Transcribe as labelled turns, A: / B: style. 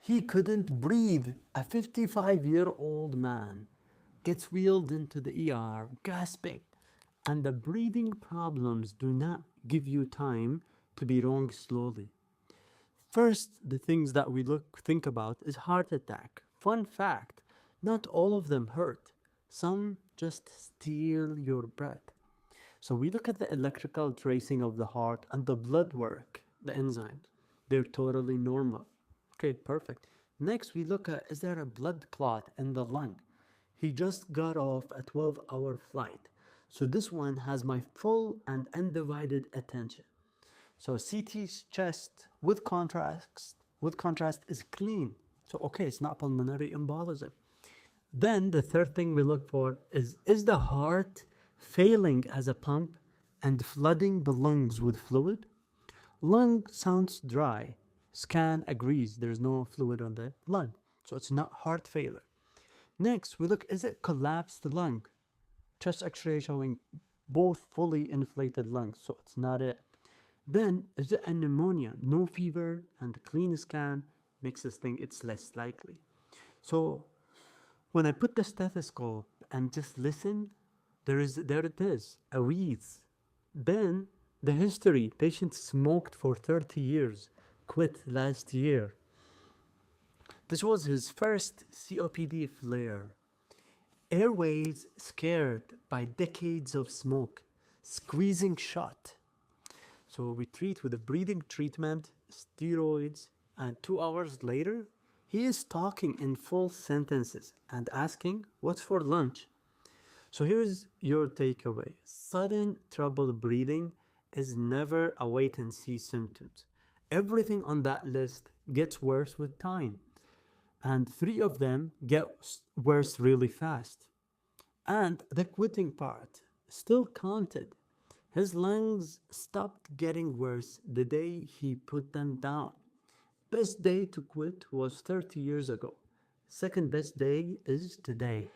A: He couldn't breathe. A 55-year-old man gets wheeled into the ER, gasping. And the breathing problems do not give you time to be wrong slowly. First, the things that we think about is heart attack. Fun fact, not all of them hurt. Some just steal your breath. So we look at the electrical tracing of the heart and the blood work, the enzymes. They're totally normal. Okay, perfect. Next, we look at, is there a blood clot in the lung? He just got off a 12-hour flight. So this one has my full and undivided attention. So CT's chest with contrast is clean. So okay, it's not pulmonary embolism. Then the third thing we look for is the heart failing as a pump and flooding the lungs with fluid? Lung sounds dry. Scan agrees there's no fluid on the lung. So it's not heart failure. Next, we look, is it collapsed lung? Chest x-ray showing both fully inflated lungs, so it's not it. Then, is it a pneumonia? No fever and clean scan makes us think it's less likely. So when I put the stethoscope and just listen, there it is, a wheeze. Then the history, patient smoked for 30 years, quit last year. This was his first COPD flare. Airways scared by decades of smoke, squeezing shut. So we treat with a breathing treatment, steroids, and 2 hours later, he is talking in full sentences and asking, what's for lunch? So here's your takeaway. Sudden trouble breathing is never a wait and see symptoms. Everything on that list gets worse with time. And 3 of them get worse really fast. And the quitting part still counted. His lungs stopped getting worse the day he put them down. Best day to quit was 30 years ago. Second best day is today.